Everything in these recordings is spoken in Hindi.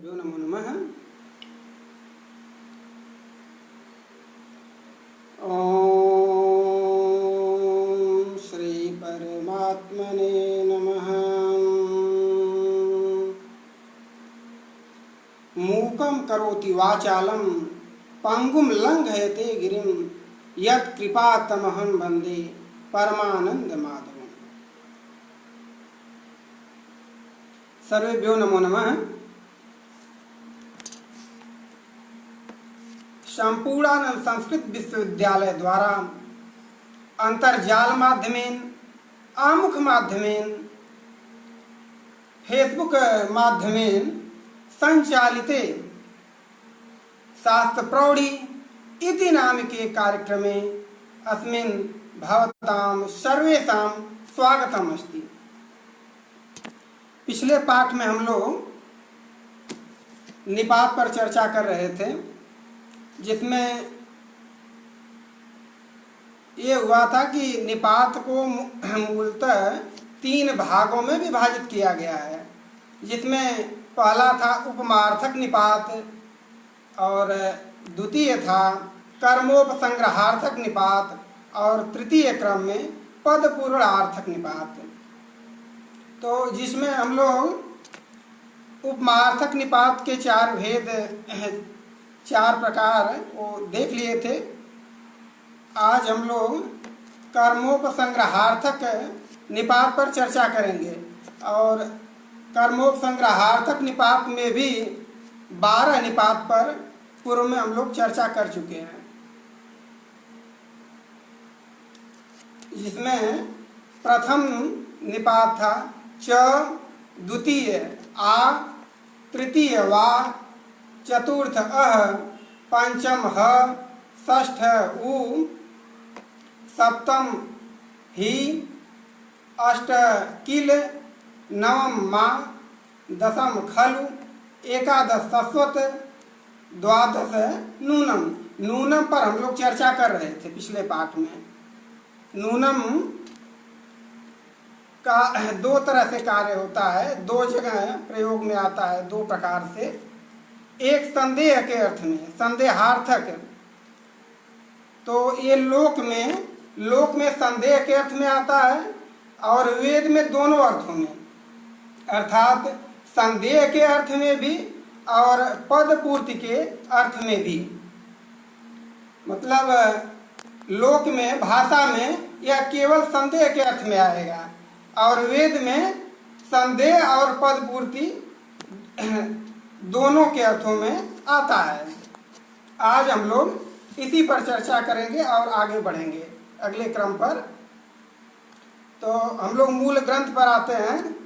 सर्वेभ्यो नमो नमः। ओम श्री परमात्मने नमः। मूकं करोति वाचालं पंगुं लंघयते गिरिं यत्कृपातमहं वन्दे परमानंद माधवम्। सर्वेभ्यो नमो नमः। संपूर्णानंद संस्कृत विश्वविद्यालय द्वारा अंतर्जाल माध्यमेन, आमुख माध्यमेन, फेसबुक माध्यमेन संचालिते शास्त्र प्रौढ़ी इति नामके कार्यक्रमे अस्मिन् भवतां सर्वेषां स्वागतम् अस्ति। पिछले पाठ में हम लोग निपात पर चर्चा कर रहे थे, जिसमें ये हुआ था कि निपात को मूलतः 3 भागों में विभाजित किया गया है, जिसमें पहला था उपमार्थक निपात और द्वितीय था कर्मोपसंग्रहार्थक निपात और तृतीय क्रम में पदपूर्णार्थक निपात। तो जिसमें हम लोग उपमार्थक निपात के 4 भेद 4 प्रकार वो देख लिए थे। आज हम लोग कर्मोपसंग्रहार्थक निपात पर चर्चा करेंगे और कर्मोपसंग्रहार्थक निपात में भी 12 निपात पर पूर्व में हम लोग चर्चा कर चुके हैं, जिसमें प्रथम निपात था च, द्वितीय आ, तृतीय वा, चतुर्थ अह, पंचम ह, षष्ठ उ, सप्तम ही, अष्ट किल, नवम मा, दशम खलु, एकादश सस्वत, द्वादश नूनम। नूनम पर हम लोग चर्चा कर रहे थे पिछले पाठ में। नूनम का 2 तरह से कार्य होता है, 2 जगह प्रयोग में आता है, 2 प्रकार से। एक संदेह के अर्थ में, संदेहार्थक, तो ये लोक में संदेह के अर्थ में आता है और वेद में दोनों अर्थों में, अर्थात संदेह के अर्थ में भी और पद पूर्ति के अर्थ में भी। मतलब लोक में, भाषा में यह केवल संदेह के अर्थ में आएगा और वेद में संदेह और पद पूर्ति दोनों के अर्थों में आता है। आज हम लोग इसी पर चर्चा करेंगे और आगे बढ़ेंगे अगले क्रम पर। तो हम लोग मूल ग्रंथ पर आते हैं।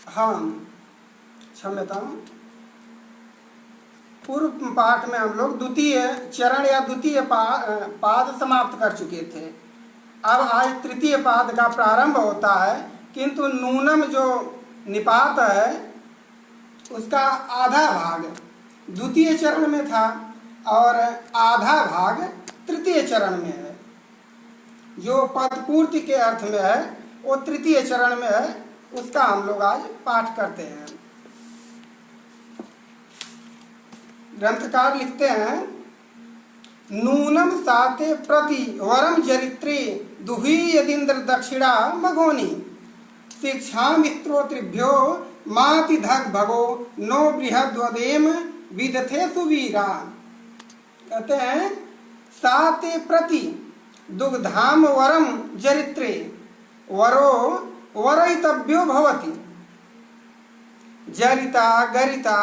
हाँ, क्षम्यता। पूर्व पाठ में हम लोग द्वितीय चरण या द्वितीय पाद समाप्त कर चुके थे। अब आज तृतीय पाद का प्रारंभ होता है, किंतु नूनम जो निपात है उसका आधा भाग द्वितीय चरण में था और आधा भाग तृतीय चरण में है। जो पदपूर्ति के अर्थ में है वो तृतीय चरण में है, उसका हम लोग आज पाठ करते हैं। ग्रंथकार लिखते हैं, नूनम साते प्रति वरम चरित्रे दुही यदिंद्र दक्षिणा मघोनी शिक्षा मित्रोत्रिभ्यो माति धग भगो नो बृहद्वदेम विदथे सुवीरा। कहते हैं साते प्रति दुग्धाम वरम चरित्रे वरो वरयितव्यो भवति जरिता गरिता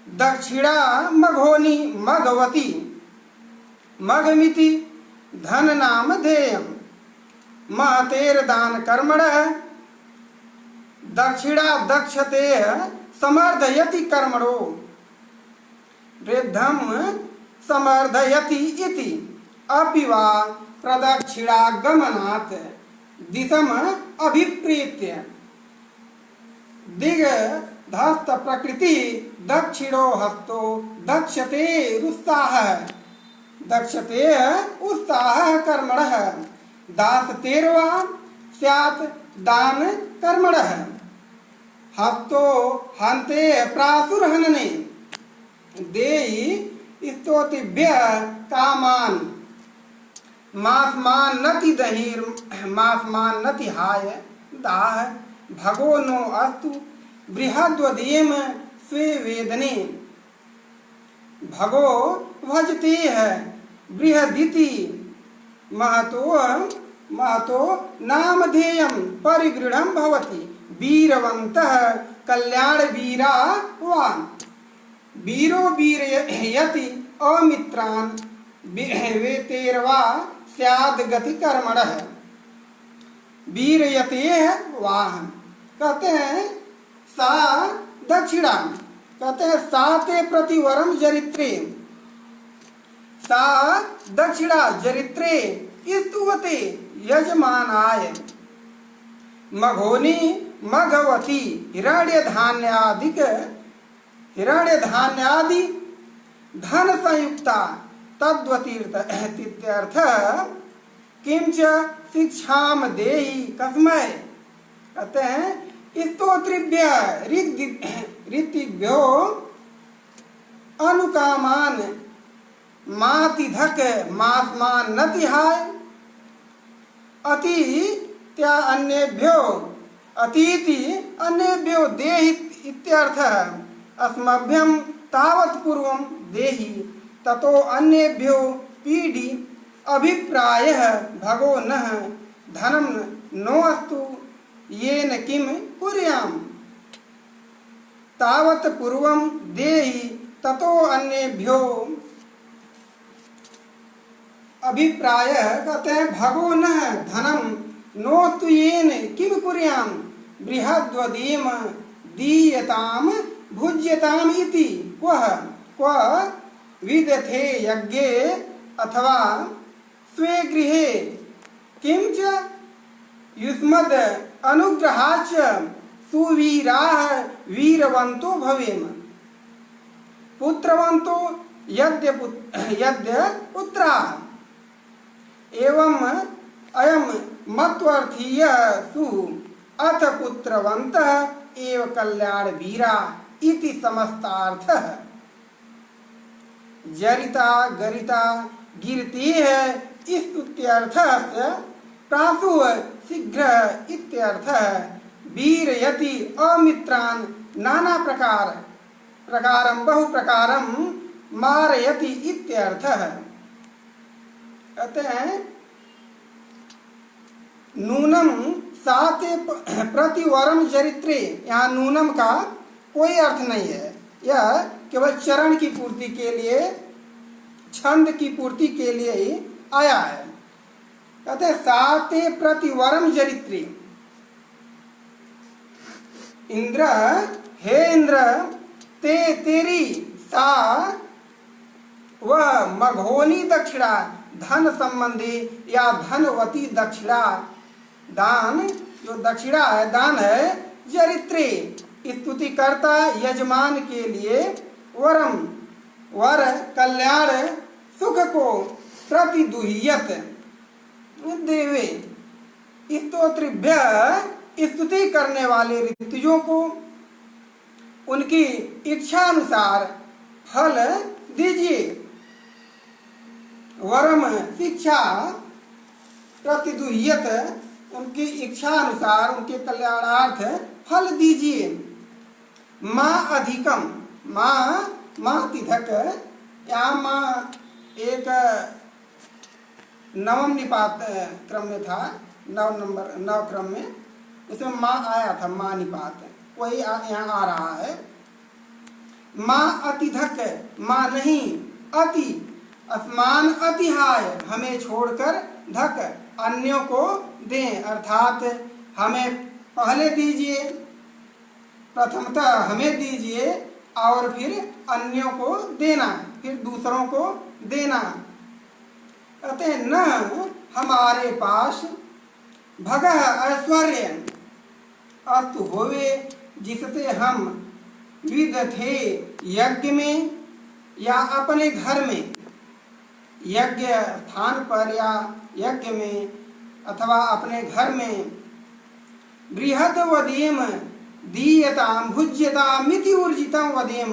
दक्षिणा मघोनी मघवती मघमिति धन नाम ध्येयम् महतेर दान कर्मणः दक्षिणा दक्षते समर्धयति कर्मणो वृद्धम समर्धयति इति अपि वा प्रदक्षिणा गमनात् दिशम अभिप्रेत्य दिग धस्त प्रकृति दक्षिणो हस्तो दक्षते रुत्साह दक्षते उत्साह कर्मणः दास तेरवा स्यात् दान कर्मणः हस्तो हन्ते प्रासुरहनने देहि स्तोतिभ्य कामान मासमान नति दहिर मासमान नति हाय दाह भगो नो अस्तु बृहद्वदेम स्वे वेदने भगो भजते है बृहदिति महतो महतो नामधेयं परिगृढ़ं भवति वीरवन्तः कल्याण वीरावान् वीरो वीरयति अमित्रान् वेतेर्वा स्याद् गति कर्मणः वीरयते वाहन कहते हैं सा दक्षिणा कहते हैं सा ते प्रतिवरम जरित्रे सा दक्षिणा जरित्रे स्तुवते यजमानाय मघोनी मघवती हिरण्य धान्यादि धन संयुक्ता तद्वतीर्थ किंच शिक्षाम देहि कस्मै कहते हैं स्तोत्रिभ्य ऋतिभ्यो अनुकामान मातिधक मासमान नतिहाय अति त्या अन्येभ्यो अतीति अन्येभ्यो देहि इत्यर्थ अस्मभ्यं तावत् पूर्वं देहि ततो अन्येभ्यो पीडि अभिप्रायः भगो नः धनं नोऽस्तु येन किं कुर्याम तावत् पूर्वं देहि ततो अन्येभ्यो अभिप्रायः कहते हैं भगो नः धनं नोऽस्तु येन किं कुर्याम बृहद्वदेम दीयताम भुज्यताम इति क्व विदथे यज्ञे अथवा स्वे गृहे किंच युष्मद् अनुग्रहाच सुवीराः वीरवन्तो भवेम पुत्रवन्तो यद्य पुत्राः एवं अयं मत्वर्थीयः सु अथ पुत्रवन्तः एव कल्याण वीरा इति समस्तार्थः जरिता गरिता गिरती है स्तुत्यर्थः प्रासु शीघ्र इत्यर्थः वीरयति अमित्रान् नाना प्रकारं बहु प्रकारं मारयति इत्यर्थः कहते हैं नूनम साते प्रतिवरम चरित्रे यहाँ नूनम का कोई अर्थ नहीं है यह केवल चरण की पूर्ति के लिए छंद की पूर्ति के लिए ही आया है कहते हैं साते प्रतिवरम चरित्रे इंद्र हे इंद्र तेरी सा वह मघोनी दक्षिणा धन संबंधी या धनवती दक्षिणा दान जो दक्षिणा है दान है चरित्रे स्तुति करता यजमान के लिए वरम वर कल्याण सुख को प्रतिदुह्यत देवे स्तोत्रिभ्य स्तुति करने वाले ऋतुजों को उनकी इच्छा अनुसार फल दीजिए वरम शिक्षा प्रतिदुह्यत उनकी इच्छा अनुसार उनके कल्याणार्थ फल दीजिए माँ अधिकम माँ तिधक यहाँ माँ एक नवम निपात क्रम में था 9 क्रम में उसमें माँ आया था माँ निपात वही यहाँ आ रहा है माँ अतिधक माँ नहीं अति असमान अतिहाय हमें छोड़कर धक अन्यों को दें अर्थात हमें पहले दीजिए प्रथमतः हमें दीजिए और फिर अन्यों को देना फिर दूसरों को देना कहते हैं न हमारे पास भगः ऐश्वर्य अस्तु होवे जिससे हम विद थे यज्ञ में या अपने घर में, यज्ञ स्थान पर या यज्ञ में अथवा अपने घर में, बृहद वदेम दीयताम भुज्यतामिति ऊर्जितम वदेम,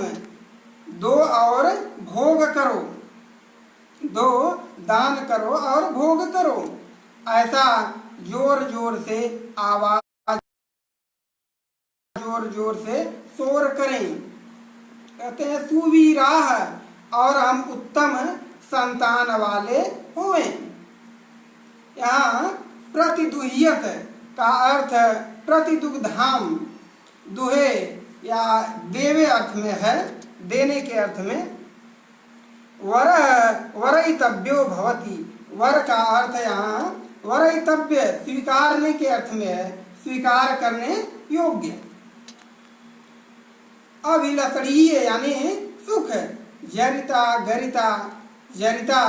दो और भोग करो, दो दान करो और भोग करो, ऐसा जोर जोर से आवाज, जोर जोर से शोर करें। कहते हैं सुवीराह, और हम उत्तम संतान वाले हों। यहाँ प्रतिदुह्यत का अर्थ प्रतिदुग्धाम, दुहे या देवे अर्थ में है, देने के अर्थ में। वर वरयितव्यो भवति, वर का अर्थ यहाँ वरयितव्य स्वीकारने के अर्थ में है, स्वीकार करने योग्य। अभिलषणीय यानी सुख। जरिता गरिता, जरिता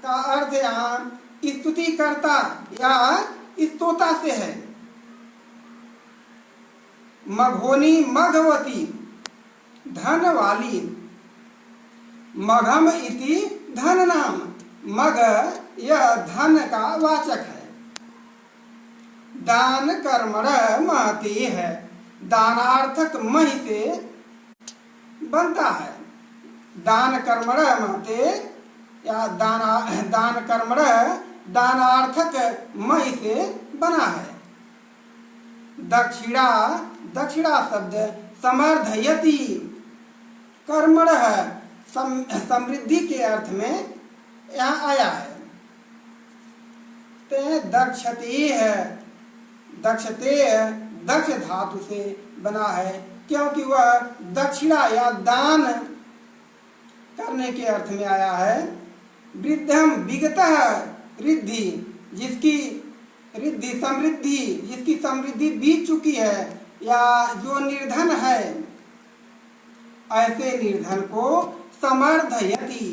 का अर्थ यहाँ स्तुति करता या स्तोता से है। मघोनी मघवती, धन वाली। मघम इति धन नाम, मघ यह धन का वाचक है। दान कर्मण महते है, दानार्थक महि से बनता है। दान कर्मण महते या दान कर्मण दानार्थक महि से बना है। दक्षिणा, दक्षिणा शब्द समर्धयति कर्मण समृद्धि के अर्थ में यहाँ आया है। ते दक्षते है, दक्षते दक्ष धातु से बना है, क्योंकि वह दक्षिणा या दान करने के अर्थ में आया है। वृद्धम विगतः रिद्धि, जिसकी रिद्धि समृद्धि, जिसकी समृद्धि बीत चुकी है या जो निर्धन है, ऐसे निर्धन को समर्धयति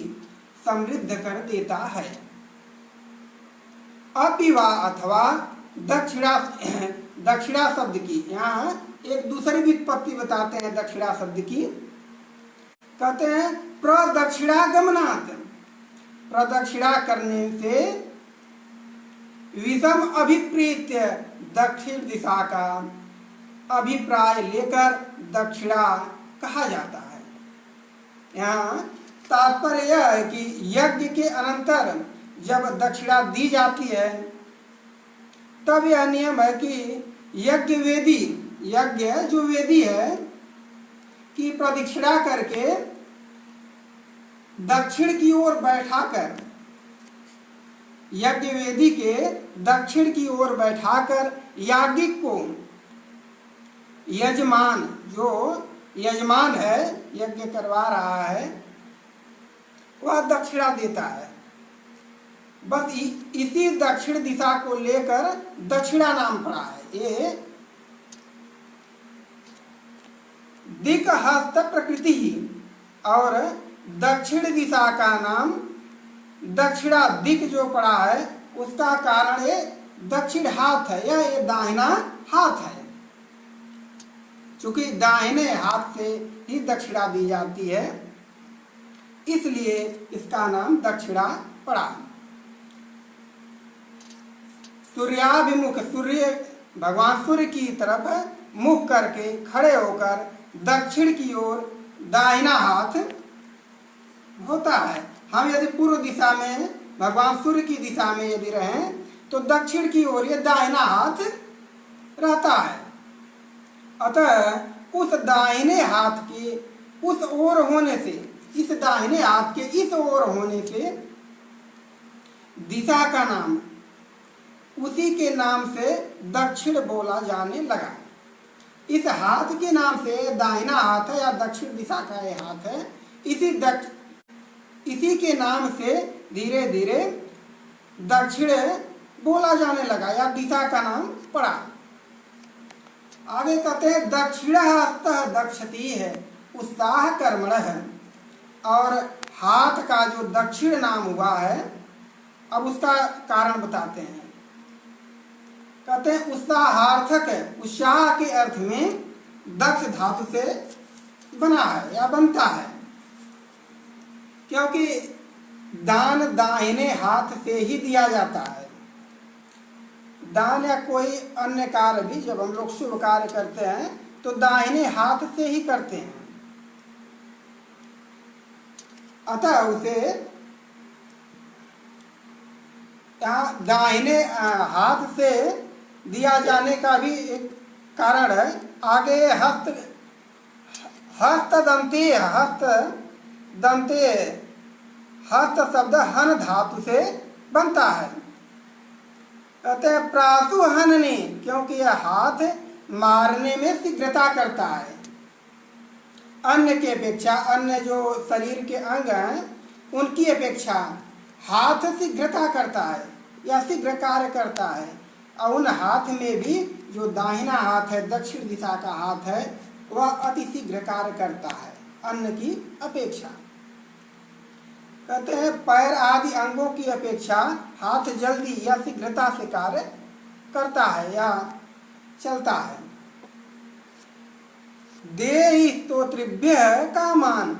समृद्ध कर देता है। अपिवा अथवा दक्षिणा, दक्षिणा शब्द की यहाँ एक दूसरी व्युत्पत्ति बताते हैं दक्षिणा शब्द की। कहते हैं प्रदक्षिणागमनात्, प्रदक्षिणा करने से विषम अभिप्रेत्य दक्षिण दिशा का अभिप्राय लेकर दक्षिणा कहा जाता है। यहाँ तात्पर्य यह है कि यज्ञ के अनंतर जब दक्षिणा दी जाती है तब यह नियम है कि यज्ञ वेदी, यज्ञ जो वेदी है की प्रदक्षिणा करके दक्षिण की ओर बैठाकर, यज्ञ वेदी के दक्षिण की ओर बैठाकर याज्ञिक को, यजमान जो यजमान है यज्ञ करवा रहा है, वह दक्षिणा देता है। बस इसी दक्षिण दिशा को लेकर दक्षिणा नाम पड़ा है। ये दिक हस्त प्रकृति ही, और दक्षिण दिशा का नाम दक्षिणा दिक जो पड़ा है उसका कारण ये दक्षिण हाथ है, या ये दाहिना हाथ है। चूंकि दाहिने हाथ से ही दक्षिणा दी जाती है इसलिए इसका नाम दक्षिणा पड़ा। सूर्याभिमुख, सूर्य भगवान सूर्य की तरफ मुख करके खड़े होकर दक्षिण की ओर दाहिना हाथ होता है। हम यदि पूर्व दिशा में भगवान सूर्य की दिशा में यदि रहें तो दक्षिण की ओर ये दाहिना हाथ रहता है। अतः उस दाहिने हाथ के उस ओर होने से, इस दाहिने हाथ के इस ओर होने से दिशा का नाम उसी के नाम से दक्षिण बोला जाने लगा। इस हाथ के नाम से दाहिना हाथ है या दक्षिण दिशा का ये हाथ है, इसी के नाम से धीरे धीरे दक्षिण बोला जाने लगा या दिशा का नाम पड़ा। आगे कहते हैं दक्षिण हस्त दक्षती है, उत्साह कर्मण है। और हाथ का जो दक्षिण नाम हुआ है, अब उसका कारण बताते हैं। कहते हैं उत्साहार्थक, उत्साह के अर्थ में दक्ष धातु से बना है या बनता है, क्योंकि दान दाहिने हाथ से ही दिया जाता है। दान या कोई अन्य कार्य भी जब हम लोग शुभ कार्य करते हैं तो दाहिने हाथ से ही करते हैं, अतः उसे यहाँ दाहिने हाथ से दिया जाने का भी एक कारण है। आगे हस्त शब्द हन धातु से बनता है। कहते हैं प्रासु हनने, क्योंकि यह हाथ मारने में शीघ्रता करता है। अन्य की अपेक्षा, अन्य जो शरीर के अंग हैं उनकी अपेक्षा हाथ शीघ्रता करता है या शीघ्र कार्य करता है। और उन हाथ में भी जो दाहिना हाथ है, दक्षिण दिशा का हाथ है, वह अति शीघ्र कार्य करता है अन्य की अपेक्षा। कहते हैं पैर आदि अंगों की अपेक्षा हाथ जल्दी या शीघ्रता से कार्य करता है या चलता है। देहि स्तोत्रिभ्य कामान,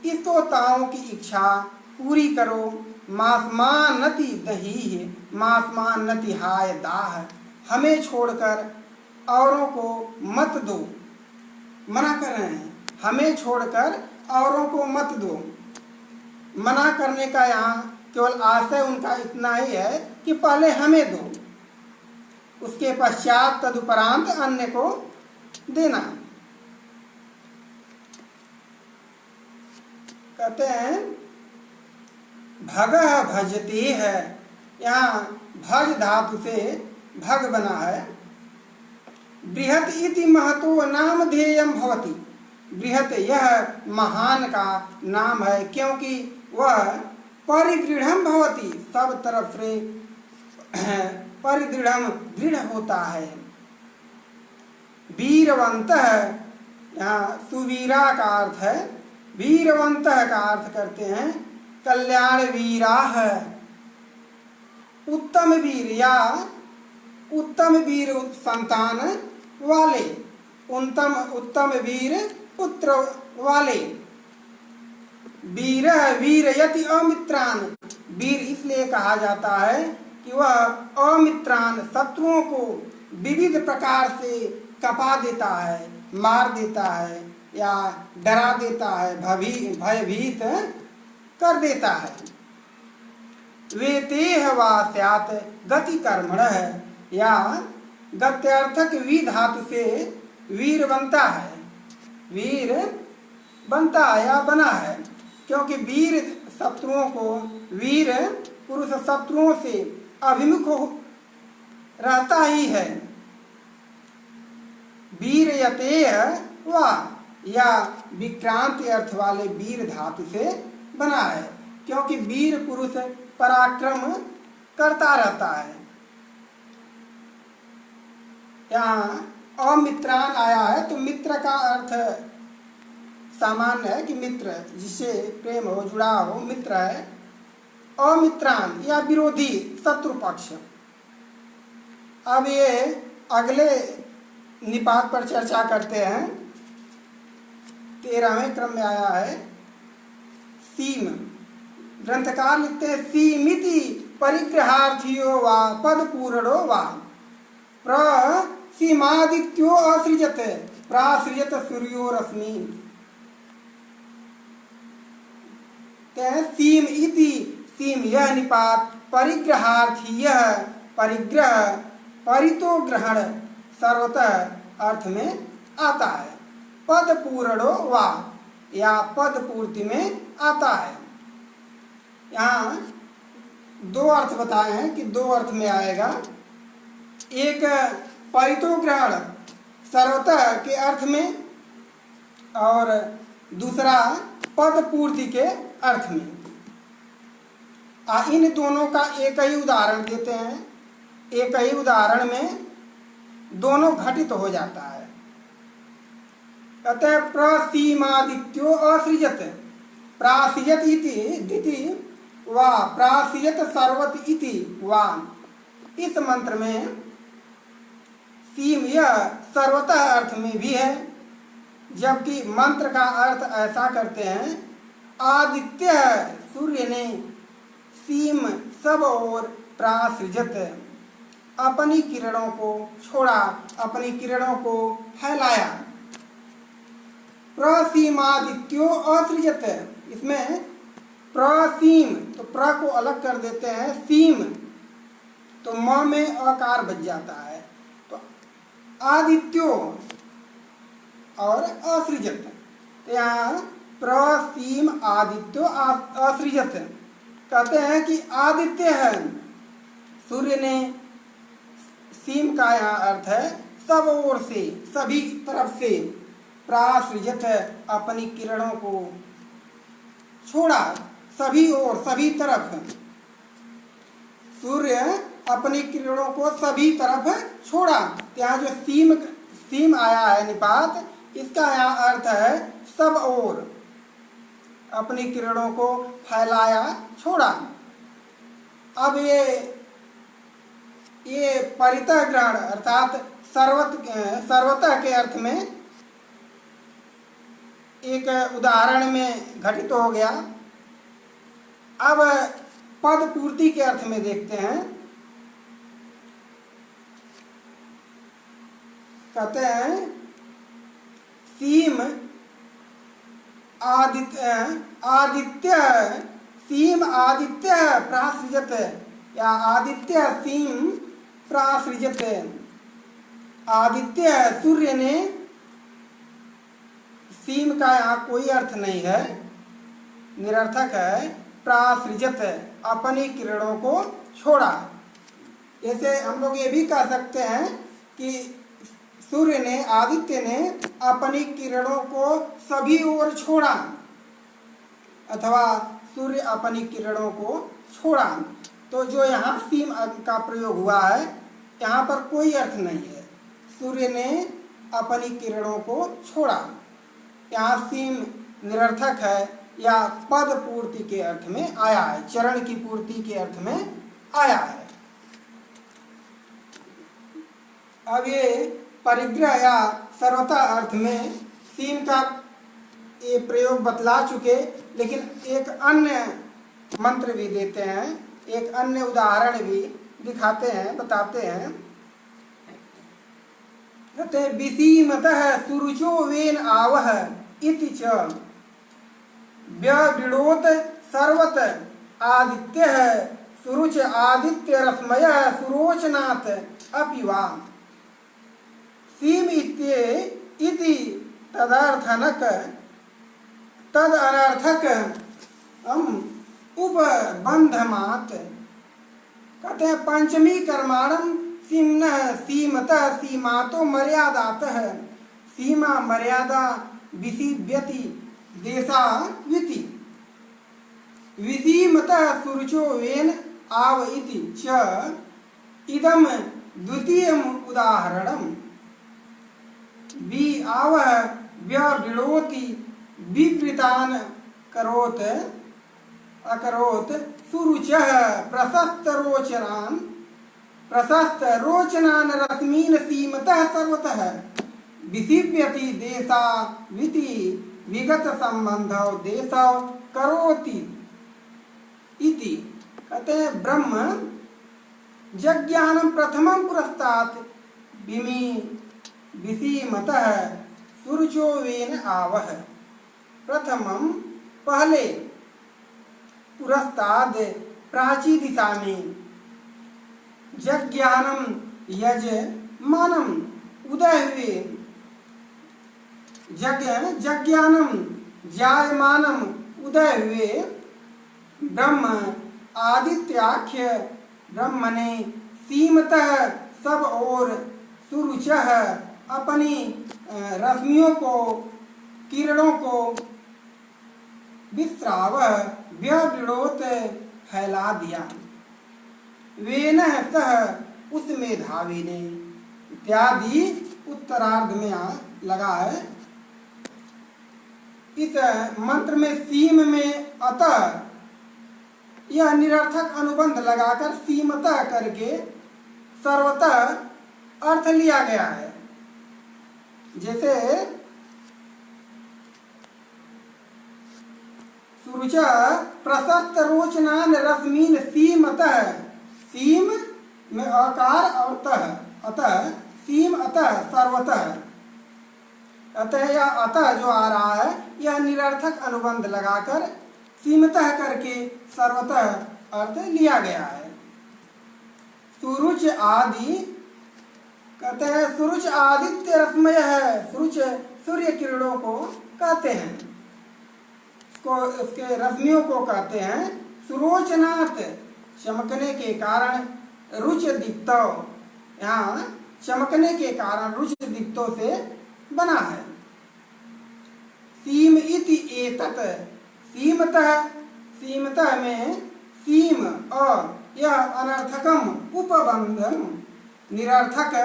स्तोताओं की इच्छा पूरी करो। मास्मानति दही मास्मानति हाय दाह, हमें छोड़कर औरों को मत दो। मना कर रहे हैं, हमें छोड़कर औरों को मत दो। मना करने का यहाँ केवल आशय उनका इतना ही है कि पहले हमें दो, उसके पश्चात तदुपरांत अन्य को देना। कहते हैं भगः भजते है, यहाँ भज धातु से भग बना है। बृहत इति महतो नामधेयं भवति, बृहत यह महान का नाम है, क्योंकि वह परिदृढ़ भवति, सब तरफ से परिदृढ़ दृढ़ होता है। वीरवंत, यहाँ सुवीरा का अर्थ है, वीरवंत का अर्थ करते हैं कल्याण वीराह, उत्तम वीर या उत्तम वीर संतान वाले, उत्तम वीर पुत्र वाले। वीर वीरयति अमित्रान, वीर इसलिए कहा जाता है कि वह अमित्रान शत्रुओं को विविध प्रकार से कपा देता है, मार देता है या डरा देता है, भयभीत कर देता है। वेतेह वा स्यात् गति कर्मण है, या गत्यर्थक वी धातु से वीर बनता है, वीर बनता है या बना है, क्योंकि वीर शत्रुओं को, वीर पुरुष शत्रुओं से अभिमुख रहता ही है। वीर यतेह वा, या विक्रांति अर्थ वाले वीर धातु से बना है, क्योंकि वीर पुरुष पराक्रम करता रहता है। यहाँ अमित्रान आया है तो मित्र का अर्थ सामान्य है कि मित्र जिससे प्रेम हो, जुड़ा हो, मित्र है। अमित्रान या विरोधी, शत्रु पक्ष। अब ये अगले निपात पर चर्चा करते हैं। 13वें क्रम में आया है सीम। ग्रंथकार लिखते हैं सीमिति परिग्रहार्थियो वा पद पूरणो वा प्रसीमादित्यो असृजत प्रासृजत सूर्यो रश्मि। सीम इति, सीम यह निपात, परिग्रहार्थी यह परिग्रह, परितो ग्रहण सर्वतः अर्थ में आता है। पद पूरणो वा, या पद पूर्ति में आता है। यहाँ दो अर्थ बताए हैं कि दो अर्थ में आएगा। एक परितो ग्रहण सर्वतः के अर्थ में, और दूसरा पद पूर्ति के अर्थ में। इन दोनों का एक ही उदाहरण देते हैं, एक ही उदाहरण में दोनों घटित हो जाता है। कहते हैं प्रसीमादित्यो असृजत, प्रासृजत इति दिति वा प्रासृजत सर्वत इति वा। इस मंत्र में सीम यह सर्वतः अर्थ में भी है, जबकि मंत्र का अर्थ ऐसा करते हैं, आदित्य सूर्य ने सीम सब ओर प्रासृजत, अपनी किरणों को छोड़ा, अपनी किरणों को फैलाया। प्रसीमादित्यो असृजत, इसमें प्रसीम तो प्र को अलग कर देते हैं, सीम तो म में अकार बच जाता है, तो आदित्यो और असृजत, तो यहाँ प्रसीम आदित्यो असृजत कहते हैं कि आदित्य है, सूर्य ने, सीम का यहाँ अर्थ है सब ओर से, सभी तरफ से, प्रासृजत अपनी किरणों को छोड़ा, सभी ओर सभी तरफ, सूर्य अपनी किरणों को सभी तरफ छोड़ा। यहाँ जो सीम आया है निपात, इसका यहाँ अर्थ है सब ओर अपनी किरणों को फैलाया, छोड़ा। अब ये परितः ग्रहण अर्थात सर्वतः के अर्थ में एक उदाहरण में घटित हो गया। अब पद पूर्ति के अर्थ में देखते हैं। कहते हैं सीम आदित्य सीम आदित्य प्रासृजत, या आदित्य सीम प्रासृजत, आदित्य सूर्य ने, सीम का यहाँ कोई अर्थ नहीं है, निरर्थक है, प्रासृजत अपनी किरणों को छोड़ा। जैसे हम लोग ये भी कह सकते हैं कि सूर्य ने, आदित्य ने अपनी किरणों को सभी ओर छोड़ा, अथवा सूर्य अपनी किरणों को छोड़ा। तो जो यहाँ सीम का प्रयोग हुआ है, यहाँ पर कोई अर्थ नहीं है, सूर्य ने अपनी किरणों को छोड़ा। यहाँ सीम निरर्थक है या पद पूर्ति के अर्थ में आया है, चरण की पूर्ति के अर्थ में आया है। अब ये परिग्रह या सर्वथा अर्थ में सीम का ये प्रयोग बतला चुके, लेकिन एक अन्य मंत्र भी देते हैं, एक अन्य उदाहरण भी दिखाते हैं, बताते हैं। कहते हैं विसीमतः सुरुचो वेन आवह इति च व्यवृणोत सर्वत आदित्यः सुरुच आदित्य रश्मयः सुरोचनात् अपि वा। सीम इति तदर्थनक तद अनर्थक उपबंधमात्। कहते हैं पंचमी कर्माणम सीम्नः सीमतः सीमातो मर्यादातः, सीमा मर्यादा विसीव्यति देशा विति। विसीमतः सुरुचो वेन आव इति च इदम द्वितीयम उदाहरणम। वि आवह व्यवृणोति विपरीतान करोत अकरोत सुरुचः प्रशस्त रोचनान रश्मीन सीमतः सर्वतः विसीव्यति देशा विति विगत संबंधौ देशौ करोति इति। कहते हैं ब्रह्म जज्ञानम प्रथमं पुरस्तात् विमी विसीमतः सुरुचो वेन आवह। प्रथमम पहले, पुरस्ताद प्राची दिशा में, जज्ञानम यजमानम उदय हुए, जज्ञानम जायमानम उदय हुए ब्रह्म आदित्याख्य ब्रह्म ने सीमतः सब और सुरुचः अपनी रश्मियों को, किरणों को विस्राव व्यवृणोत फैला दिया। वेनः सह उस मेधावी ने, इत्यादि उत्तरार्ध में लगा है। इस मंत्र में सीम में अतः यह निरर्थक अनुबंध लगाकर सीमतः करके सर्वतः अर्थ लिया गया है। जैसे सुरुच प्रशस्त रोचनान रश्मीन सीमतः, सीम में अकार और तः, अतः सीम अतः सर्वतः। अतः या अतः जो आ रहा है यह निरर्थक अनुबंध लगाकर सीमतः करके सर्वतः अर्थ लिया गया है। सुरुच आदि कहते हैं, सुरुच आदित्य रश्मय है, सुरुच सूर्य किरणों को कहते हैं, इसको उसके रश्मियों को कहते हैं। सुरोचनात् चमकने के कारण, रुच दीप्तो, यहाँ चमकने के कारण रुच दीप्तो से बना है। सीम इति एतत्, सीमतः, सीमतः में सीम और यह अनर्थकम उपबंधम, निरर्थक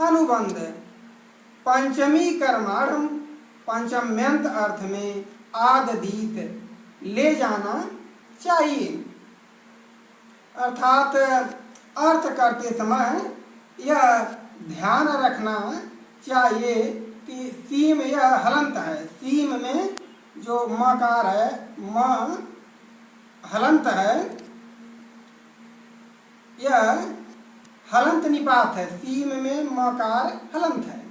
अनुबंध, पंचमी कर्माणम, पंचम्यंत अर्थ में आददीत ले जाना चाहिए। अर्थात अर्थ करते समय यह ध्यान रखना चाहिए कि सीम यह हलंत है, सीम में जो मकार है, म हलंत है, यह हलंत निपात है, सीम में मकार हलंत है।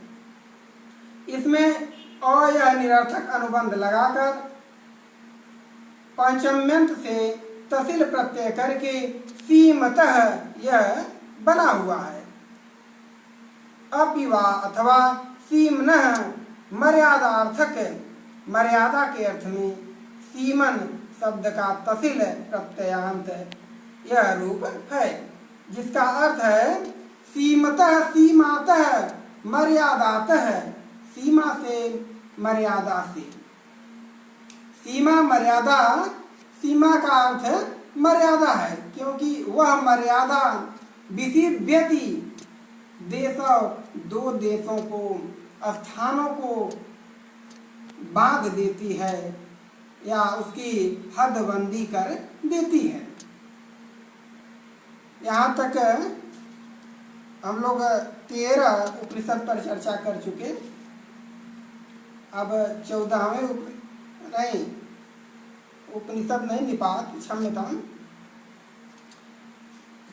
इसमें अ यह निरर्थक अनुबंध लगाकर पंचम्यंत से तसिल प्रत्यय करके सीमतः यह बना हुआ है। अपिवा अथवा सीमनः मर्यादार्थक, मर्यादा के अर्थ में सीमन शब्द का तसिल प्रत्ययांत यह रूप है, जिसका अर्थ है सीमतः, सीमातः, मर्यादातः, सीमा से, मर्यादा से। सीमा मर्यादा, सीमा का अर्थ मर्यादा है, क्योंकि वह मर्यादा विसिव्यति, देशों, दो देशों को, स्थानों को बांध देती है या उसकी हदबंदी कर देती है। यहाँ तक हम लोग 13 उपनिषद पर चर्चा कर चुके। अब 14वें नहीं, उपनिषद नहीं, निपात, क्षम्यताम,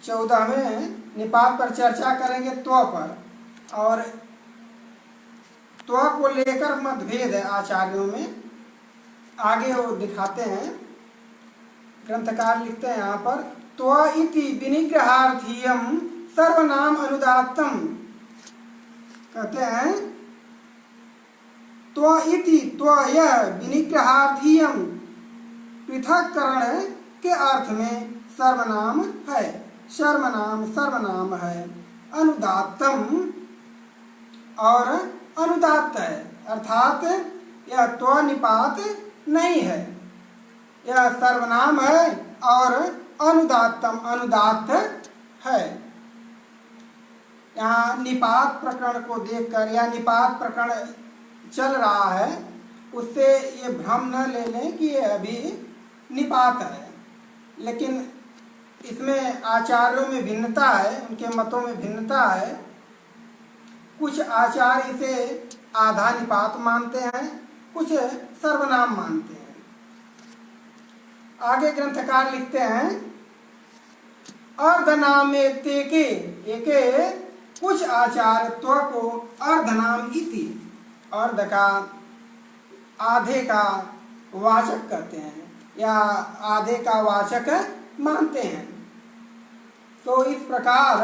14वें निपात पर चर्चा करेंगे त्व पर। और त्व को लेकर मतभेद है आचार्यों में, आगे वो दिखाते हैं। ग्रंथकार लिखते हैं यहाँ पर, त्व इति विनिग्रहार्थीयम सर्वनाम अनुदात्तम, कहते हैं त्व इति, त्व यह विनिग्रहार्थीयम पृथक्करण के अर्थ में सर्वनाम है, सर्वनाम सर्वनाम है, अनुदात्तम और अनुदात्त है, अर्थात यह त्व निपात नहीं है, यह सर्वनाम है और अनुदात्तम अनुदात्त है। यहाँ निपात प्रकरण को देखकर या निपात प्रकरण चल रहा है, उससे ये भ्रम न ले लें कि ये अभी निपात है। लेकिन इसमें आचार्यों में भिन्नता है, उनके मतों में भिन्नता है। कुछ आचार्य इसे आधा निपात मानते हैं, कुछ सर्वनाम मानते हैं। आगे ग्रंथकार लिखते हैं, अर्धनाम तेके, एके कुछ आचार्य त्व को अर्धनाम इति, अर्ध का, आधे का वाचक करते हैं या आधे का वाचक मानते हैं। तो इस प्रकार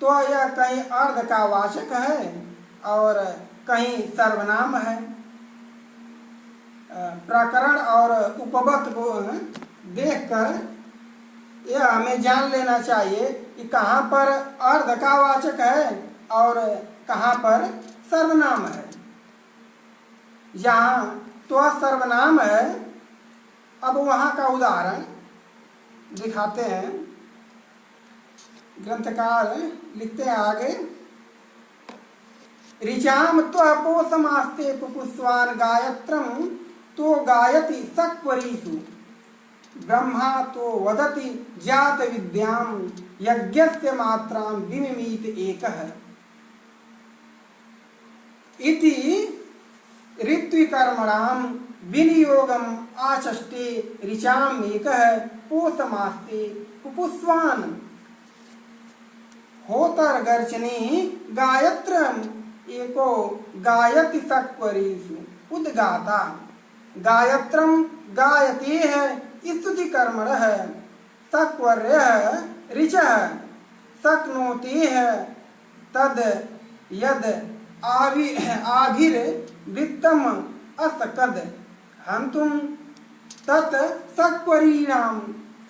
तो यह कहीं अर्ध का वाचक है और कहीं सर्वनाम है। प्रकरण और उपपद को देखकर यह हमें जान लेना चाहिए कि कहाँ पर अर्ध का वाचक है और कहाँ पर सर्वनाम है। जहाँ तो सर्वनाम है, अब वहाँ का उदाहरण दिखाते हैं। ग्रंथकार लिखते हैं आगे, ऋचाम त्वपोषमास्ते पुपुस्वान गायत्रम तो गायति सक्वरीषु, ब्रह्मा तो वदति जात विद्याम यज्ञस्य मात्रां विमिमीत एकः। इति ऋत्विकर्मणां विनियोगम आचष्टे ऋचाम एकः पोषमास्ते पुपुस्वान् होतर्गर्चने गायत्रम् एको गायति सक्वरीषु उद्गाता गायत्रं गायतेः स्तुतिकर्मणः सक्वर्यः ऋचः शक्नोतेः तद यद आभिर्वृत्तम् असकद हन्तुं तत् सक्वरीणां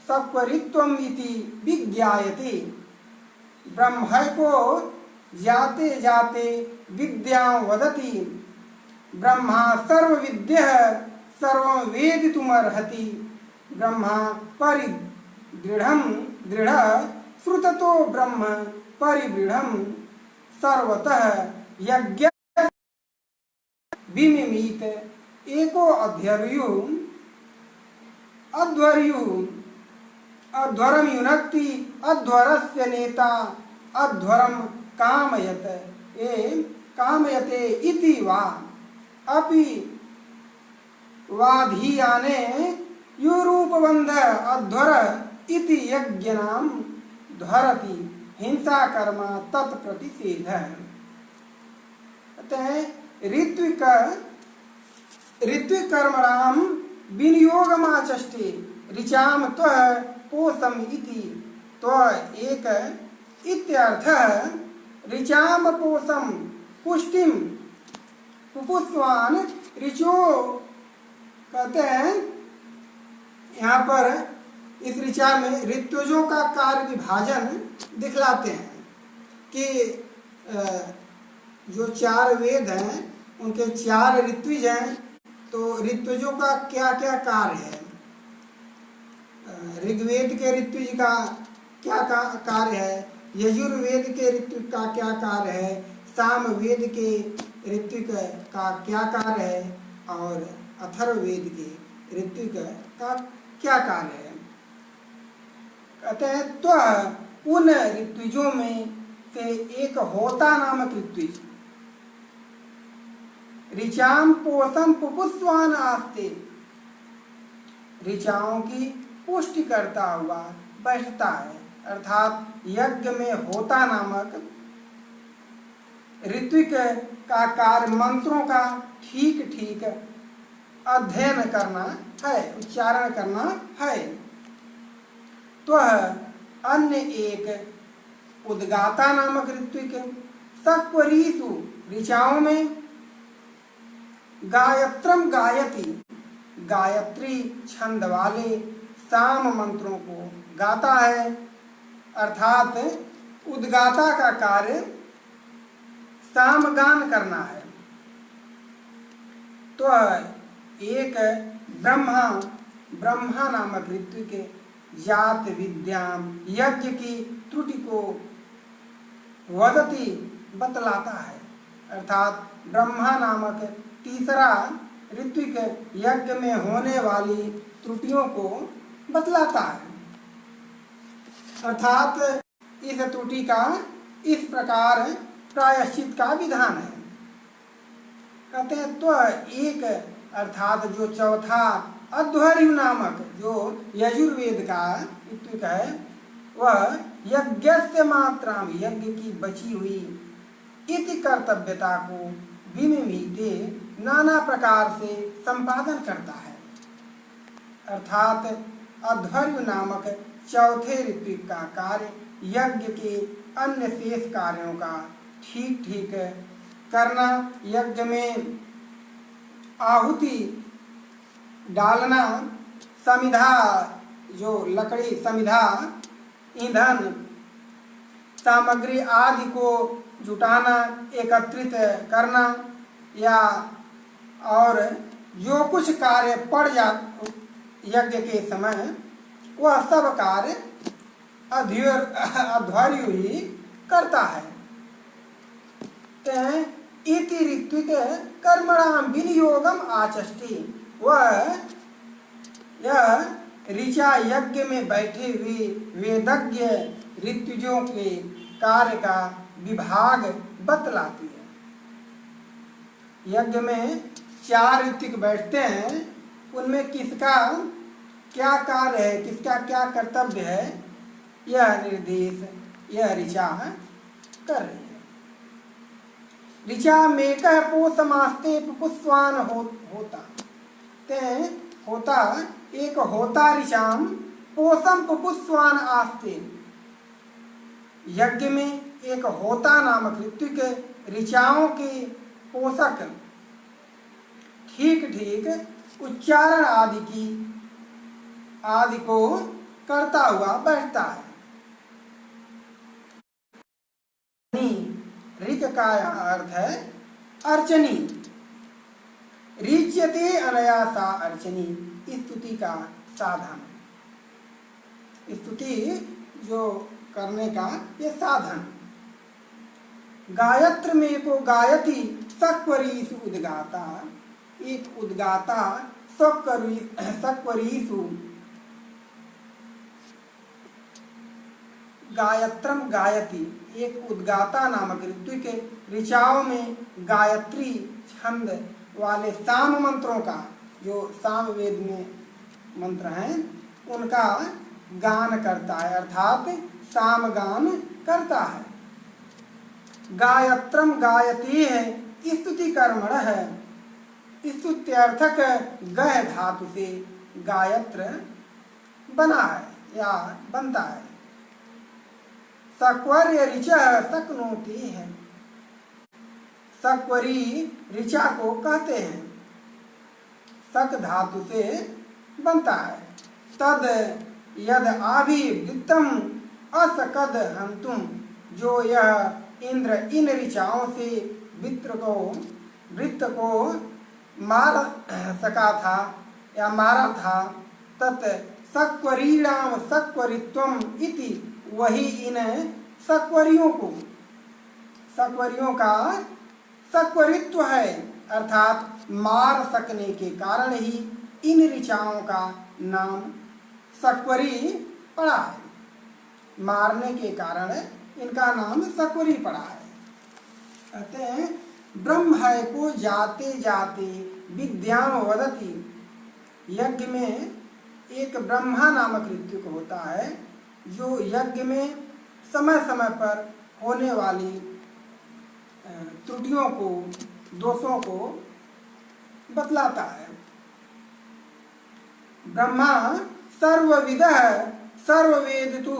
सक्वरित्वम् इति विज्ञायते ब्रह्मैको जाते जाते विद्यां वदति ब्रह्मा सर्वविद्यः सर्वं वेदितुमर्हति ब्रह्मा परिदृढं दृढः श्रुततो ब्रह्म परिदृढं सर्वतः यज्ञ विमिमीत एको अध्वरम युनक्ति अध्वरस्य नेता अध्वरम कामयते इति वा अपि वाधीयाने यूरूपबन्ध अध्वर इति यज्ञनां ध्वरति हिंसा कर्म तत्प्रतिषेधः। अतः ऋत्विकर्मणां विनियोगमाचष्टे ऋचाम त्वः पोषम इति त्वः एक इत्यर्थः ऋचाम पोषम पुष्टिम पुपुस्वान् ऋचो कहते हैं यहाँ पर इस ऋचा में ऋत्विजों का कार्य विभाजन दिखलाते हैं कि जो 4 वेद हैं उनके 4 ऋत्विज हैं तो ऋत्विजों का क्या क्या कार्य है। ऋग्वेद के ऋत्विज का क्या कार्य है, यजुर्वेद के ऋत्विज का क्या कार्य है, सामवेद के ऋत्विज का क्या कार्य है और अथर्ववेद के ऋत्विज का क्या कार्य है। कहते हैं तो उन ऋत्विजों में से एक होता नामक ऋत्विज ऋचाम पोषम पुपुस्वान आस्ते ऋचाओं की पुष्टि करता हुआ बैठता है, अर्थात यज्ञ में होता नामक ऋत्विक का कार्य मंत्रों का ठीक ठीक अध्ययन करना है, उच्चारण करना है। तो अन्य एक उद्गाता नामक ऋत्विक सक्वरीषु ऋचाओं में गायत्रम गायति गायत्री छंद वाले साम मंत्रों को गाता है, अर्थात उद्गाता का कार्य सामगान करना है। तो एक ब्रह्मा नामक ऋत्विक जात विद्याम यज्ञ की त्रुटि को वदति बतलाता है, अर्थात ब्रह्मा नामक तीसरा ऋत्विक यज्ञ में होने वाली त्रुटियों को बतलाता है, अर्थात इस त्रुटि का इस प्रकार प्रायश्चित का विधान है। कहते हैं तो एक अर्थात जो चौथा अध्वर्यु नामक जो यजुर्वेद का ऋत्विक है वह यज्ञस्य मात्राम यज्ञ की बची हुई इति कर्तव्यता को विमिमीते नाना प्रकार से संपादन करता है, अर्थात अध्वर्यु नामक चौथे ऋत्विक का कार्य यज्ञ के अन्य शेष कार्यों का ठीक ठीक करना, यज्ञ में आहुति डालना, समिधा जो लकड़ी समिधा ईंधन सामग्री आदि को जुटाना एकत्रित करना या और जो कुछ कार्य पड़ जा यज्ञ के समय वह सब कार्य अध्वर्यु ही करता है। इति ऋत्विक कर्मणां विनियोगम आचष्टे वह यह ऋचा यज्ञ में बैठे हुए वेदज्ञ ऋत्विजों के कार्य का विभाग बतलाती है। यज्ञ में 4 ऋत्विक बैठते हैं, उनमें किसका क्या कार्य है, किसका क्या कर्तव्य है, यह निर्देश यह ऋचा कर रही है। ऋचा मेक पोषमास्ते पुष्पान होता ते होता एक होता ऋचाम पोषम पुष्पान आस्ते। यज्ञ में एक होता नामक ऋत्विक ऋचाओं के पोषक ठीक ठीक उच्चारण आदि को करता हुआ बैठता है। ऋक का अर्थ है अर्चनी। ऋच्यते अनया सा अर्चनी, स्तुति का साधन, स्तुति जो करने का ये साधन। गायत्र में को गायति सक्वरीषु उद्गाता, एक उद्गाता सक्वरीषु गायत्रम गायति, एक उद्गाता नामक ऋत्विक ऋचाओं में गायत्री छंद वाले साम मंत्रों का, जो साम वेद में मंत्र हैं उनका गान करता है, अर्थात साम गान करता है। गायत्रम गायती है स्तुति कर्मण है, स्तुत्यर्थक गह धातु से गायत्र बना है या बनता है। सक्वर्य ऋचा सक्नोति है, सक्वरी ऋचा को कहते हैं, सक धातु से बनता है। तद यद आभिवृत्तम असकद हंतुम, जो यह इंद्र इन ऋचाओं से वृत्त को मार सका था या मारा था। तत् सक्वरीणाम सक्वरित्वम इति, वही इन सक्वरियों का सक्वरित्व है, अर्थात मार सकने के कारण ही इन ऋचाओं का नाम सक्वरी पड़ा है। मारने के कारण इनका नाम सक्वरी पड़ा है। कहते हैं ब्रह्म है को जाते जाते विद्याम वदति। यज्ञ में एक ब्रह्मा नामक ऋत्विक होता है जो यज्ञ में समय समय पर होने वाली त्रुटियों को, दोषों को बतलाता है। ब्रह्मा सर्वविदः सर्ववेदितु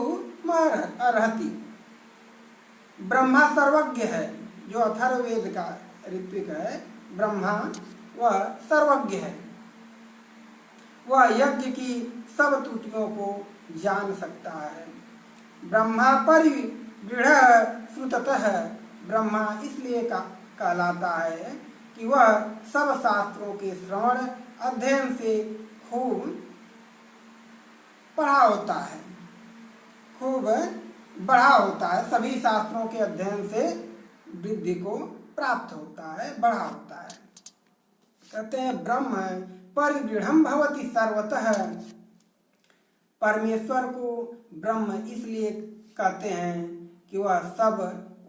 अर्हति। ब्रह्मा सर्वज्ञ है, जो अथर्ववेद का ऋत्विक है ब्रह्मा, वह सर्वज्ञ है, वह यज्ञ की सब त्रुटियों को जान सकता है। ब्रह्मा परिदृढ़ श्रुततः, ब्रह्मा इसलिए कहलाता है कि वह सब शास्त्रों के श्रवण अध्ययन से खूब पढ़ा होता है, खूब बढ़ा होता है। सभी शास्त्रों के अध्ययन से वृद्धि को प्राप्त होता है, बढ़ा होता है। कहते हैं ब्रह्म परिदृढ़ भवति सर्वतः। परमेश्वर को ब्रह्म इसलिए कहते हैं कि वह सब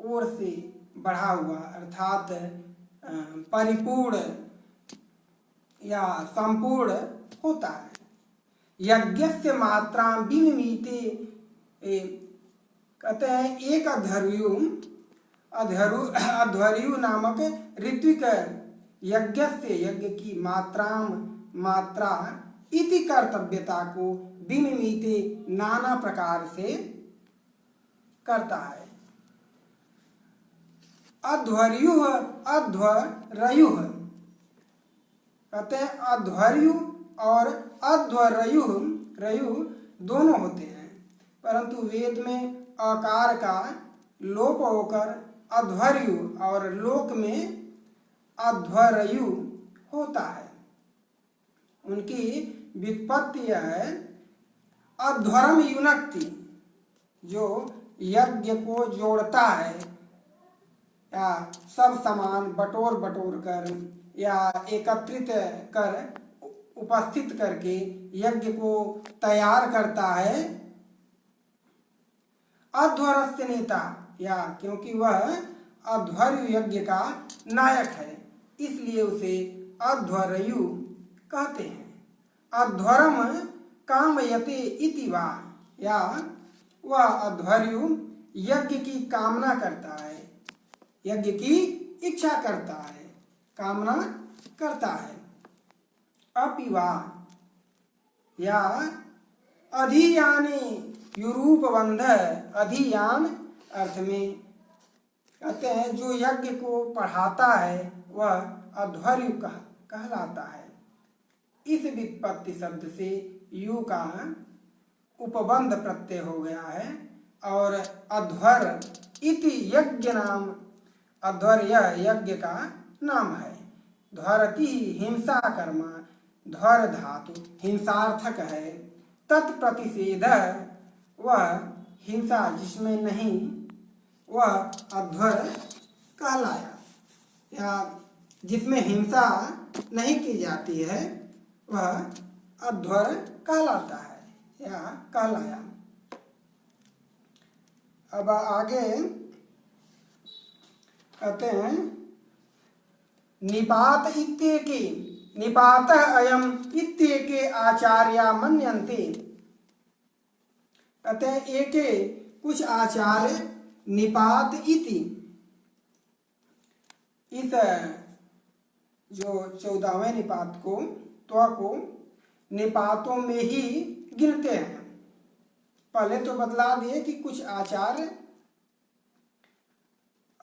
ओर से बढ़ा हुआ, अर्थात परिपूर्ण या संपूर्ण होता है। यज्ञस्य मात्रा विमिमीते, कहते हैं एक अध्वर्यु नामक ऋत्विक यज्ञस्य, यज्ञ की मात्रा इति कर्तव्यता को विमिमीते नाना प्रकार से करता है। अध्वर्यु अध्वर्यु, कहते हैं अध्वर्यु और अध्वर्यु दोनों होते हैं, परंतु वेद में अकार का लोप होकर अध्वर्यु और लोक में अध्वर्यु होता है। उनकी व्युत्पत्ति है अध्वरम युनक्ति, जो यज्ञ को जोड़ता है या सब सामान बटोर कर या एकत्रित कर उपस्थित करके यज्ञ को तैयार करता है। अध्वरस्य नेता, या क्योंकि वह अध्वर्यु यज्ञ का नायक है, इसलिए उसे अध्वर्यु कहते हैं। अध्वरम कामयते इति वा, या वह अध्वर्यु यज्ञ की कामना करता है, यज्ञ की इच्छा करता है, कामना करता है। अपि वा, या अधियाने यूरूपबंध, अधियान अर्थ में कहते हैं जो यज्ञ को पढ़ाता है वह अध्वर्यु कहलाता है। इस व्युत्पत्ति शब्द से यू का उपबंध प्रत्यय हो गया है और अध्वर इति यज्ञ नाम, अध्वर यह यज्ञ का नाम है। ध्वरति हिंसा कर्म, ध्वर धातु हिंसार्थक है। तत्प्रतिषेध वह हिंसा जिसमें नहीं वह अध्वर कहलाया, या जिसमें हिंसा नहीं की जाती है वह अध्वर कहलाता है या कहलाया। अब आगे कहते हैं निपात इत्येके, निपातः अयम इत्येके आचार्या मन्यन्ते। कहते हैं एके कुछ आचार्य निपात इति, इस जो 14वें निपात को निपातों में ही गिनते हैं। पहले तो बतला दिए कि कुछ आचार्य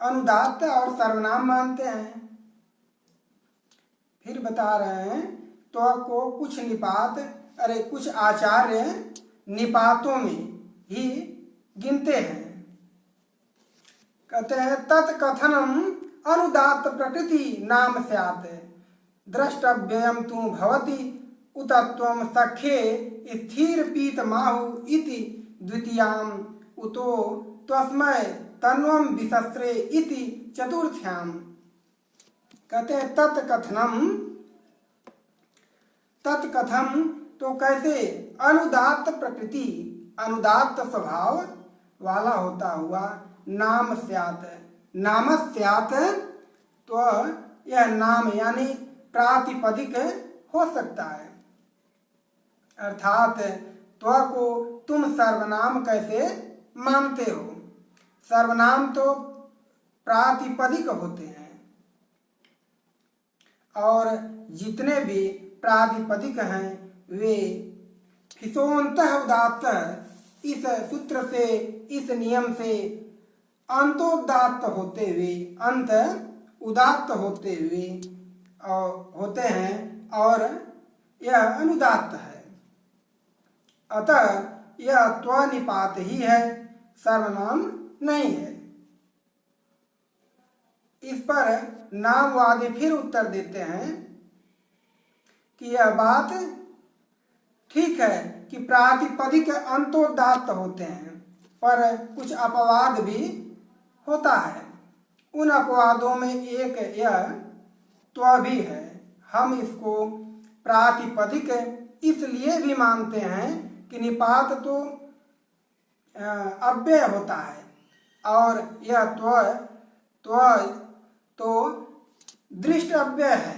अनुदात्त और सर्वनाम मानते हैं, फिर बता रहे हैं को कुछ निपात, अरे कुछ आचार्य निपातों में ही गिनते हैं। कहते हैं तत्कथनम अनुदात्त प्रकृति नाम स्यात् द्रष्टव्ययम तु भवति उतत्वम सख्ये स्थिर पीत माहु इति द्वितीयाम उतो तस्मै तन्वम विसस्रे इति चतुर्थ्याम। कहते हैं तत्कथम तो कैसे अनुदात्त प्रकृति, अनुदात्त स्वभाव वाला होता हुआ नाम स्यात्, नाम स्यात् तो यह नाम यानी प्रातिपदिक हो सकता है, अर्थात त्व को तुम सर्वनाम कैसे मानते हो। सर्वनाम तो प्रातिपदिक होते हैं और जितने भी प्रातिपदिक हैं वे फिसोन्तः उदात्त, इस सूत्र से, इस नियम से अंतोदात्त होते हुए, अंत उदात्त होते हुए और होते हैं और यह अनुदात्त है। अतः यह त्वनिपात ही है, सर्वनाम नहीं है। इस पर नामवादी फिर उत्तर देते हैं कि यह बात ठीक है कि प्रातिपदिक अंतोदात्त होते हैं, पर कुछ अपवाद भी होता है। उन अपवादों में एक यह त्व भी है। हम इसको प्रातिपदिक इसलिए भी मानते हैं कि निपात तो अव्यय होता है और यह त्व तो दृष्ट अव्यय है,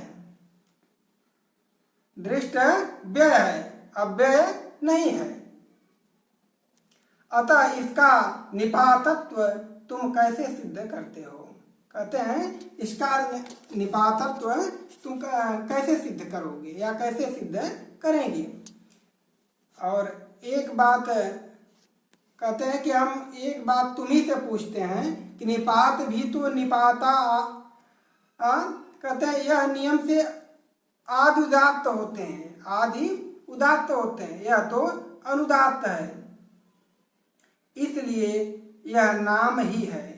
दृष्ट व्यय है, अव्यय नहीं है। अतः इसका निपातत्व तुम कैसे सिद्ध करते हो। कहते हैं इसका निपातत्व तुम कैसे सिद्ध करोगे या कैसे सिद्ध करेंगे। और एक बात कहते हैं कि हम एक बात तुम्ही से पूछते हैं कि निपात भी तो निपाता कहते हैं यह नियम से आदि उदात्त होते हैं, आदि उदात्त होते हैं, यह तो अनुदात्त है, इसलिए यह नाम ही है।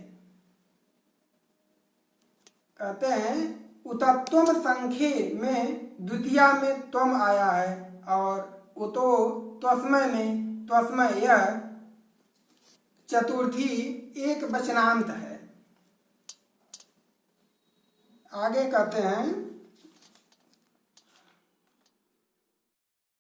कहते हैं उतत्वम संख्ये में द्वितीया में त्वम आया है और उतो त्वस्मय में त्वस्मय, यह चतुर्थी एक वचनांत है। आगे कहते हैं